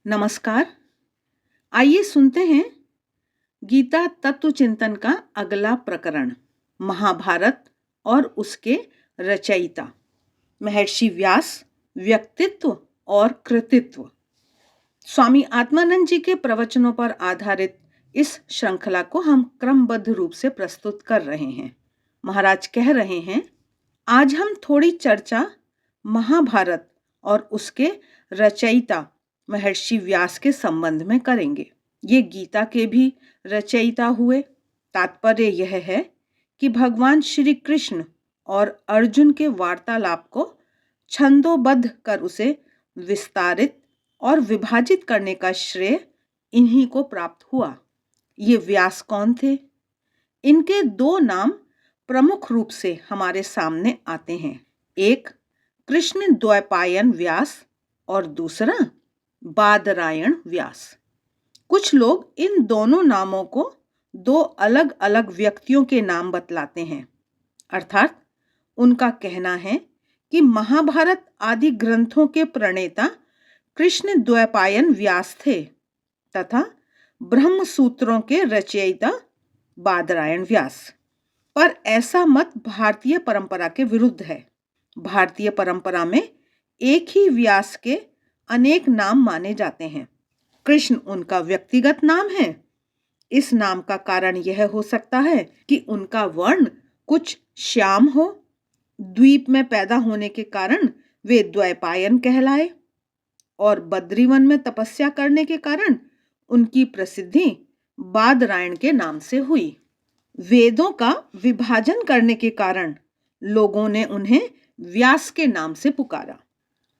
नमस्कार। आइए सुनते हैं गीता तत्व चिंतन का अगला प्रकरण, महाभारत और उसके रचयिता महर्षि व्यास, व्यक्तित्व और कृतित्व। स्वामी आत्मानंद जी के प्रवचनों पर आधारित इस श्रृंखला को हम क्रमबद्ध रूप से प्रस्तुत कर रहे हैं। महाराज कह रहे हैं, आज हम थोड़ी चर्चा महाभारत और उसके रचयिता महर्षि व्यास के संबंध में करेंगे। ये गीता के भी रचयिता हुए। तात्पर्य यह है कि भगवान श्री कृष्ण और अर्जुन के वार्तालाप को छंदोबद्ध कर उसे विस्तारित और विभाजित करने का श्रेय इन्हीं को प्राप्त हुआ। ये व्यास कौन थे? इनके दो नाम प्रमुख रूप से हमारे सामने आते हैं। एक कृष्ण द्वैपायन व्यास और दूसरा बादरायण व्यास। कुछ लोग इन दोनों नामों को दो अलग अलग व्यक्तियों के नाम बतलाते हैं। अर्थात उनका कहना है कि महाभारत आदि ग्रंथों के प्रणेता कृष्ण द्वैपायन व्यास थे तथा ब्रह्म सूत्रों के रचयिता बादरायण व्यास। पर ऐसा मत भारतीय परंपरा के विरुद्ध है। भारतीय परंपरा में एक ही व्यास के अनेक नाम माने जाते हैं। कृष्ण उनका व्यक्तिगत नाम है। इस नाम का कारण यह हो सकता है कि उनका वर्ण कुछ श्याम हो। द्वीप में पैदा होने के कारण वे द्वैपायन कहलाए और बद्रीवन में तपस्या करने के कारण उनकी प्रसिद्धि बादरायण के नाम से हुई। वेदों का विभाजन करने के कारण लोगों ने उन्हें व्यास के नाम से पुकारा।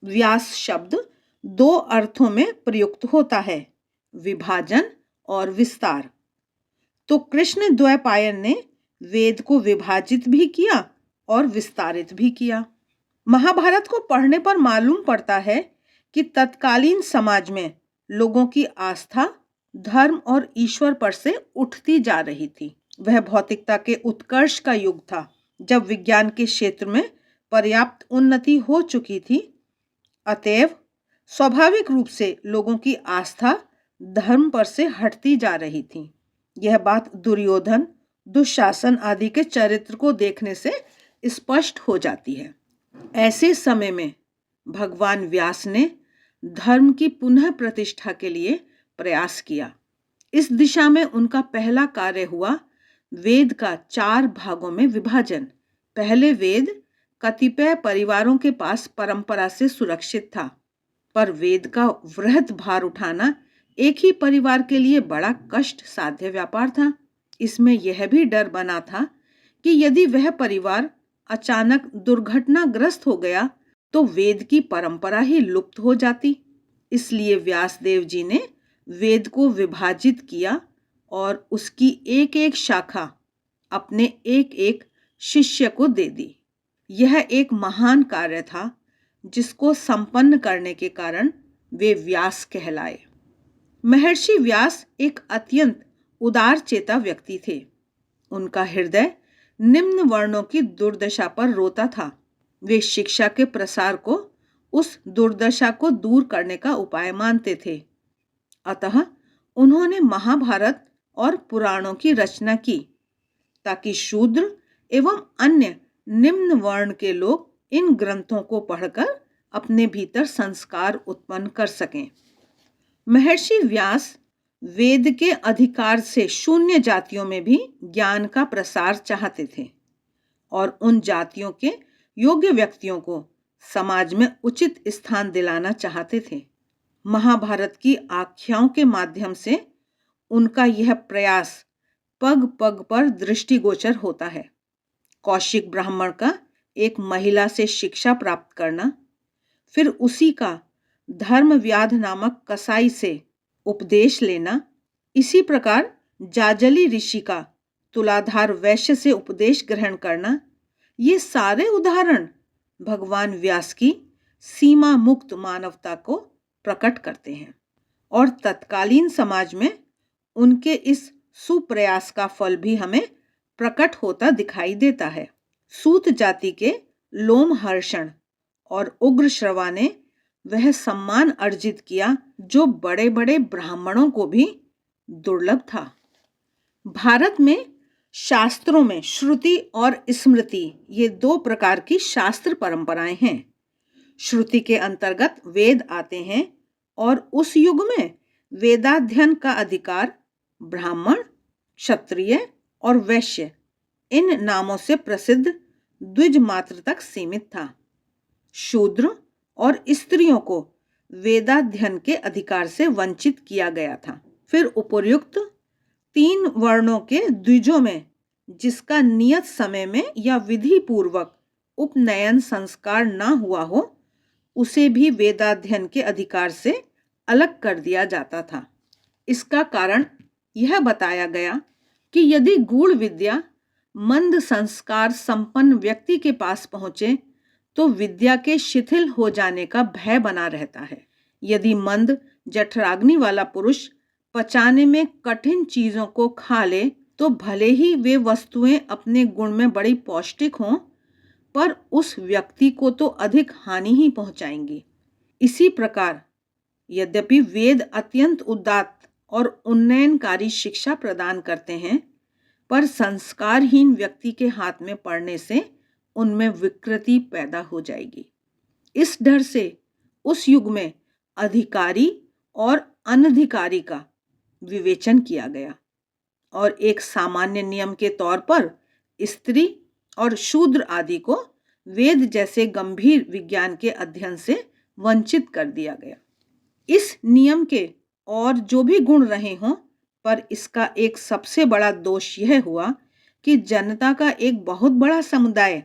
व्यास शब्द दो अर्थों में प्रयुक्त होता है, विभाजन और विस्तार। तो कृष्ण द्वैपायन ने वेद को विभाजित भी किया और विस्तारित भी किया। महाभारत को पढ़ने पर मालूम पड़ता है कि तत्कालीन समाज में लोगों की आस्था धर्म और ईश्वर पर से उठती जा रही थी। वह भौतिकता के उत्कर्ष का युग था, जब विज्ञान के क्षेत्र में पर्याप्त उन्नति हो चुकी थी। अतएव स्वाभाविक रूप से लोगों की आस्था धर्म पर से हटती जा रही थी। यह बात दुर्योधन, दुशासन आदि के चरित्र को देखने से स्पष्ट हो जाती है। ऐसे समय में भगवान व्यास ने धर्म की पुनः प्रतिष्ठा के लिए प्रयास किया। इस दिशा में उनका पहला कार्य हुआ वेद का 4 भागों में विभाजन। पहले वेद कतिपय परिवारों के पास परंपरा से सुरक्षित था, पर वेद का वृहद भार उठाना एक ही परिवार के लिए बड़ा कष्ट साध्य व्यापार था। इसमें यह भी डर बना था कि यदि वह परिवार अचानक दुर्घटनाग्रस्त हो गया तो वेद की परंपरा ही लुप्त हो जाती। इसलिए व्यासदेव जी ने वेद को विभाजित किया और उसकी एक एक शाखा अपने एक एक शिष्य को दे दी। यह एक महान कार्य था जिसको संपन्न करने के कारण वे व्यास कहलाए। महर्षि व्यास एक अत्यंत उदार चेता व्यक्ति थे। उनका हृदय निम्न वर्णों की दुर्दशा पर रोता था। वे शिक्षा के प्रसार को उस दुर्दशा को दूर करने का उपाय मानते थे। अतः उन्होंने महाभारत और पुराणों की रचना की ताकि शूद्र एवं अन्य निम्न वर्ण के लोग इन ग्रंथों को पढ़कर अपने भीतर संस्कार उत्पन्न कर सकें। महर्षि व्यास वेद के अधिकार से शून्य जातियों में भी ज्ञान का प्रसार चाहते थे और उन जातियों के योग्य व्यक्तियों को समाज में उचित स्थान दिलाना चाहते थे। महाभारत की आख्याओं के माध्यम से उनका यह प्रयास पग पग पर दृष्टिगोचर होता है। कौशिक ब्राह्मण का एक महिला से शिक्षा प्राप्त करना, फिर उसी का धर्मव्याध नामक कसाई से उपदेश लेना, इसी प्रकार जाजली ऋषि का तुलाधार वैश्य से उपदेश ग्रहण करना, ये सारे उदाहरण भगवान व्यास की सीमा मुक्त मानवता को प्रकट करते हैं और तत्कालीन समाज में उनके इस सुप्रयास का फल भी हमें प्रकट होता दिखाई देता है। सूत जाति के लोमहर्षण और उग्र श्रवा ने वह सम्मान अर्जित किया जो बड़े बड़े ब्राह्मणों को भी दुर्लभ था। भारत में शास्त्रों में श्रुति और स्मृति ये दो प्रकार की शास्त्र परंपराएं हैं। श्रुति के अंतर्गत वेद आते हैं और उस युग में वेदाध्ययन का अधिकार ब्राह्मण, क्षत्रिय और वैश्य इन नामों से प्रसिद्ध द्विज मात्र तक सीमित था। शूद्र और स्त्रियों को वेदाध्ययन के अधिकार से वंचित किया गया था। फिर उपर्युक्त 3 वर्णों के द्विजों में जिसका नियत समय में या विधि पूर्वक उपनयन संस्कार ना हुआ हो उसे भी वेदाध्ययन के अधिकार से अलग कर दिया जाता था। इसका कारण यह बताया गया कि यदि गूढ़ विद्या मंद संस्कार संपन्न व्यक्ति के पास पहुंचे तो विद्या के शिथिल हो जाने का भय बना रहता है। यदि मंद जठराग्नि वाला पुरुष पचाने में कठिन चीजों को खा ले तो भले ही वे वस्तुएं अपने गुण में बड़ी पौष्टिक हों, पर उस व्यक्ति को तो अधिक हानि ही पहुंचाएंगी। इसी प्रकार यद्यपि वेद अत्यंत उदात्त और उन्नयनकारी शिक्षा प्रदान करते हैं, पर संस्कारहीन व्यक्ति के हाथ में पड़ने से उनमें विकृति पैदा हो जाएगी। इस डर से उस युग में अधिकारी और अनधिकारी का विवेचन किया गया और एक सामान्य नियम के तौर पर स्त्री और शूद्र आदि को वेद जैसे गंभीर विज्ञान के अध्ययन से वंचित कर दिया गया। इस नियम के और जो भी गुण रहे हों, पर इसका एक सबसे बड़ा दोष यह हुआ कि जनता का एक बहुत बड़ा समुदाय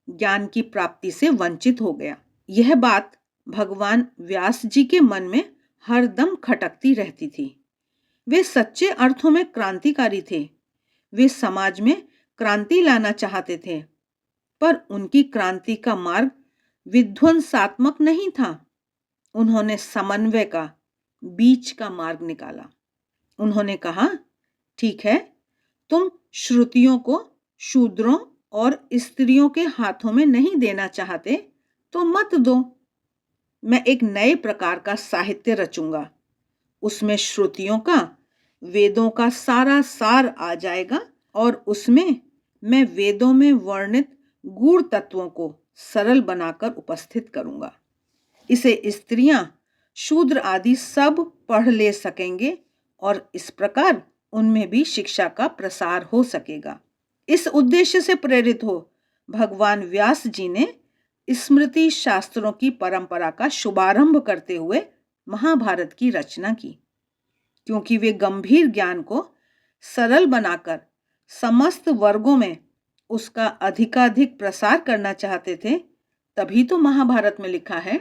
ज्ञान की प्राप्ति से वंचित हो गया। यह बात भगवान व्यास जी के मन में हरदम खटकती रहती थी। वे सच्चे अर्थों में क्रांतिकारी थे। वे समाज में क्रांति लाना चाहते थे, पर उनकी क्रांति का मार्ग विध्वंसात्मक नहीं था। उन्होंने समन्वय का, बीच का मार्ग निकाला। उन्होंने कहा, ठीक है, तुम श्रुतियों को शूद्रों और स्त्रियों के हाथों में नहीं देना चाहते तो मत दो। मैं एक नए प्रकार का साहित्य रचूंगा। उसमें श्रुतियों का, वेदों का सारा सार आ जाएगा और उसमें मैं वेदों में वर्णित गूढ़ तत्वों को सरल बनाकर उपस्थित करूंगा। इसे स्त्रियां, शूद्र आदि सब पढ़ ले सकेंगे और इस प्रकार उनमें भी शिक्षा का प्रसार हो सकेगा। इस उद्देश्य से प्रेरित हो भगवान व्यास जी ने स्मृति शास्त्रों की परंपरा का शुभारंभ करते हुए महाभारत की रचना की। क्योंकि वे गंभीर ज्ञान को सरल बनाकर समस्त वर्गों में उसका अधिकाधिक प्रसार करना चाहते थे, तभी तो महाभारत में लिखा है,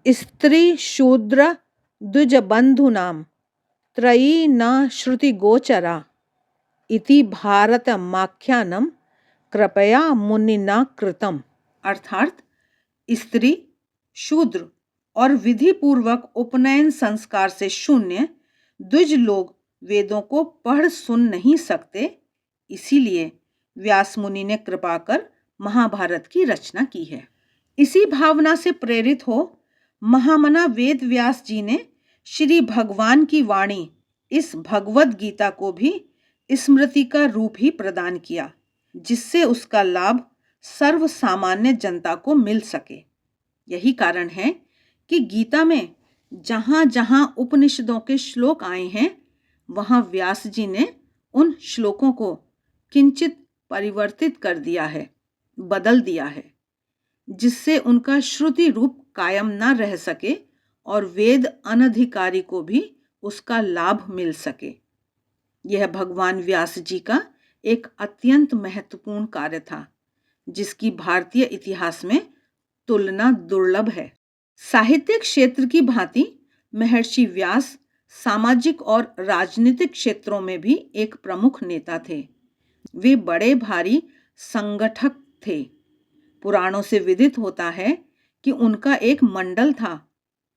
स्त्री शूद्र द्विज बंधुनाम त्रयी न श्रुति गोचरा इति भारतमाख्यानम कृपया मुनिना कृतम। अर्थात स्त्री, शूद्र और विधि पूर्वक उपनयन संस्कार से शून्य द्विज लोग वेदों को पढ़ सुन नहीं सकते, इसीलिए व्यास मुनि ने कृपा कर महाभारत की रचना की है। इसी भावना से प्रेरित हो महामना वेद व्यास जी ने श्री भगवान की वाणी इस भगवद गीता को भी स्मृति का रूप ही प्रदान किया, जिससे उसका लाभ सर्व सामान्य जनता को मिल सके। यही कारण है कि गीता में जहां जहां उपनिषदों के श्लोक आए हैं, वहां व्यास जी ने उन श्लोकों को किंचित परिवर्तित कर दिया है, बदल दिया है, जिससे उनका श्रुति रूप कायम न रह सके और वेद अनधिकारी को भी उसका लाभ मिल सके। यह भगवान व्यास जी का एक अत्यंत महत्वपूर्ण कार्य था, जिसकी भारतीय इतिहास में तुलना दुर्लभ है। साहित्य क्षेत्र की भांति महर्षि व्यास सामाजिक और राजनीतिक क्षेत्रों में भी एक प्रमुख नेता थे। वे बड़े भारी संगठक थे। पुराणों से विदित होता है कि उनका एक मंडल था।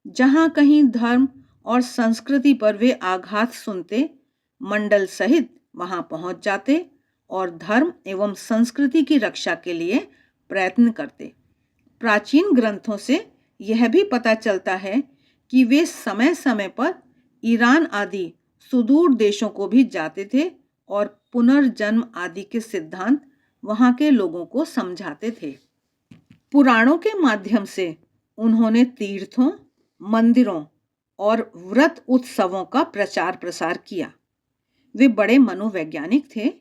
जहां कहीं धर्म और संस्कृति पर वे आघात सुनते, मंडल सहित वहां पहुंच जाते और धर्म एवं संस्कृति की रक्षा के लिए प्रयत्न करते। प्राचीन ग्रंथों से यह भी पता चलता है कि वे समय समय पर ईरान आदि सुदूर देशों को भी जाते थे और पुनर्जन्म आदि के सिद्धांत वहां के लोगों को समझाते थे। पुराणों के माध्यम से उन्होंने तीर्थों, मंदिरों और व्रत उत्सवों का प्रचार प्रसार किया। वे बड़े मनोवैज्ञानिक थे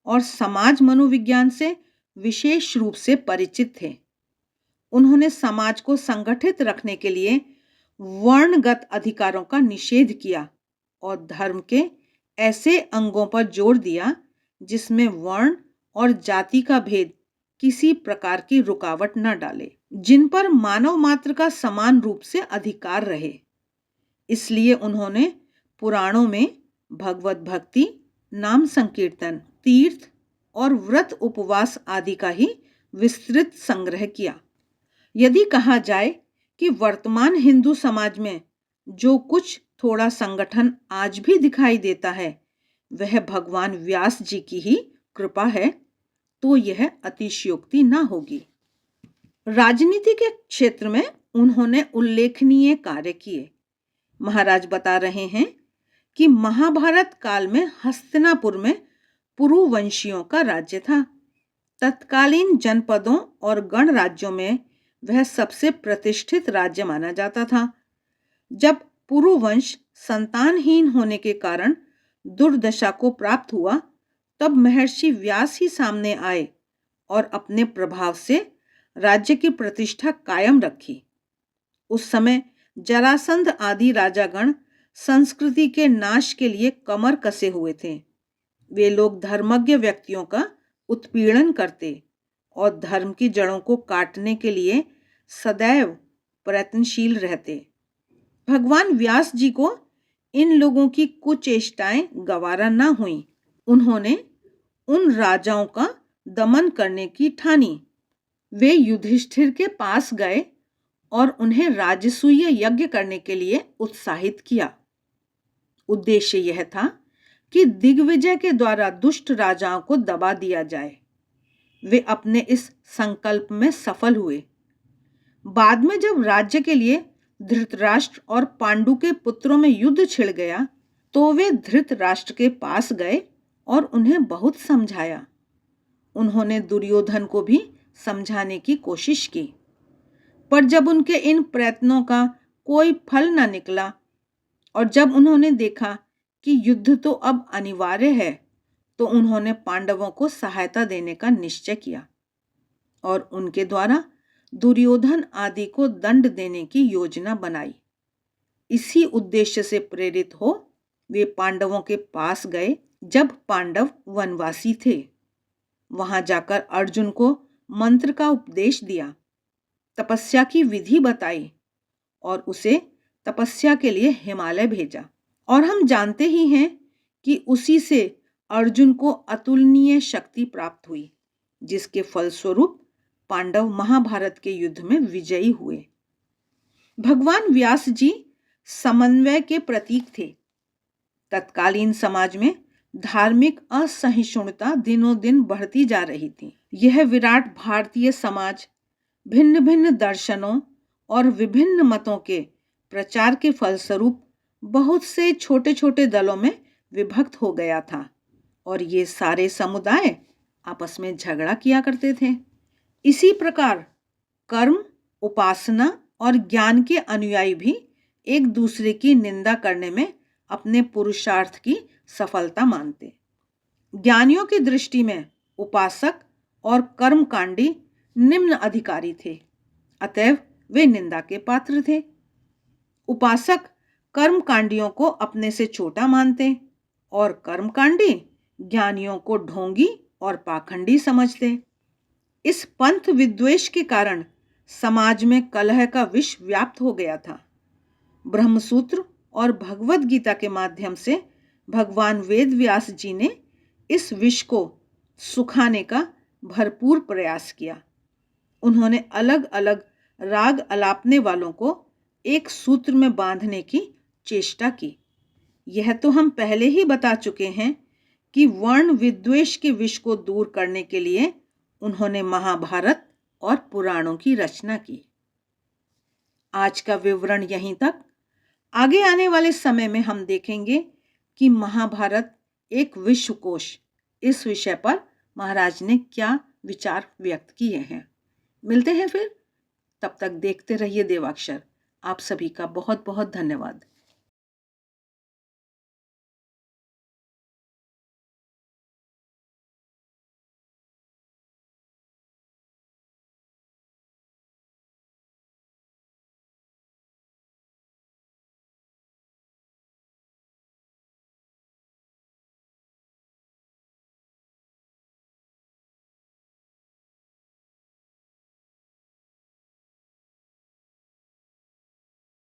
और समाज मनोविज्ञान से विशेष रूप से परिचित थे। उन्होंने समाज को संगठित रखने के लिए वर्णगत अधिकारों का निषेध किया और धर्म के ऐसे अंगों पर जोर दिया जिसमें वर्ण और जाति का भेद किसी प्रकार की रुकावट न डाले, जिन पर मानव मात्र का समान रूप से अधिकार रहे। इसलिए उन्होंने पुराणों में भगवत भक्ति, नाम संकीर्तन, तीर्थ और व्रत उपवास आदि का ही विस्तृत संग्रह किया। यदि कहा जाए कि वर्तमान हिंदू समाज में जो कुछ थोड़ा संगठन आज भी दिखाई देता है वह भगवान व्यास जी की ही कृपा है, तो यह अतिशयोक्ति न होगी। राजनीति के क्षेत्र में उन्होंने उल्लेखनीय कार्य किए। महाराज बता रहे हैं कि महाभारत काल में हस्तिनापुर में पुरुवंशियों का राज्य था। तत्कालीन जनपदों और गण राज्यों में वह सबसे प्रतिष्ठित राज्य माना जाता था। जब पुरुवंश संतानहीन होने के कारण दुर्दशा को प्राप्त हुआ, तब महर्षि व्यास ही सामने आए और अपने प्रभाव से राज्य की प्रतिष्ठा कायम रखी। उस समय जरासंध आदि राजागण संस्कृति के नाश के लिए कमर कसे हुए थे। वे लोग धर्मज्ञ व्यक्तियों का उत्पीड़न करते और धर्म की जड़ों को काटने के लिए सदैव प्रयत्नशील रहते। भगवान व्यास जी को इन लोगों की कुचेष्टाएं गवारा न हुई। उन्होंने उन राजाओं का दमन करने की ठानी। वे युधिष्ठिर के पास गए और उन्हें राजसूय यज्ञ करने के लिए उत्साहित किया। उद्देश्य यह था कि दिग्विजय के द्वारा दुष्ट राजाओं को दबा दिया जाए। वे अपने इस संकल्प में सफल हुए। बाद में जब राज्य के लिए धृतराष्ट्र और पांडु के पुत्रों में युद्ध छिड़ गया, तो वे धृतराष्ट्र के पास गए और उन्हें बहुत समझाया। उन्होंने दुर्योधन को भी समझाने की कोशिश की, पर जब उनके इन प्रयत्नों का कोई फल न निकला और जब उन्होंने देखा कि युद्ध तो अब अनिवार्य है, तो उन्होंने पांडवों को सहायता देने का निश्चय किया और उनके द्वारा दुर्योधन आदि को दंड देने की योजना बनाई। इसी उद्देश्य से प्रेरित हो वे पांडवों के पास गए जब पांडव वनवासी थे। वहां जाकर अर्जुन को मंत्र का उपदेश दिया, तपस्या की विधि बताई और उसे तपस्या के लिए हिमालय भेजा। और हम जानते ही हैं कि उसी से अर्जुन को अतुलनीय शक्ति प्राप्त हुई, जिसके फलस्वरूप पांडव महाभारत के युद्ध में विजयी हुए। भगवान व्यास जी समन्वय के प्रतीक थे। तत्कालीन समाज में धार्मिक असहिष्णुता दिनों दिन बढ़ती जा रही थी। यह विराट भारतीय समाज भिन्न भिन्न दर्शनों और विभिन्न मतों के प्रचार के फलस्वरूप बहुत से छोटे छोटे दलों में विभक्त हो गया था और ये सारे समुदाय आपस में झगड़ा किया करते थे। इसी प्रकार कर्म, उपासना और ज्ञान के अनुयायी भी एक दूसरे की निंदा करने में अपने पुरुषार्थ की सफलता मानते। ज्ञानियों की दृष्टि में उपासक और कर्मकांडी निम्न अधिकारी थे, अतएव वे निंदा के पात्र थे। उपासक कर्मकांडियों को अपने से छोटा मानते और कर्मकांडी ज्ञानियों को ढोंगी और पाखंडी समझते। इस पंथ विद्वेष के कारण समाज में कलह का विष व्याप्त हो गया था। ब्रह्मसूत्र और भगवत गीता के माध्यम से भगवान वेद व्यास जी ने इस विष को सुखाने का भरपूर प्रयास किया। उन्होंने अलग अलग राग अलापने वालों को एक सूत्र में बांधने की चेष्टा की। यह तो हम पहले ही बता चुके हैं कि वर्ण विद्वेष के विष को दूर करने के लिए उन्होंने महाभारत और पुराणों की रचना की। आज का विवरण यहीं तक। आगे आने वाले समय में हम देखेंगे कि महाभारत एक विश्वकोश, इस विषय पर महाराज ने क्या विचार व्यक्त किए हैं। मिलते हैं फिर, तब तक देखते रहिए देवाक्षर। आप सभी का बहुत बहुत धन्यवाद।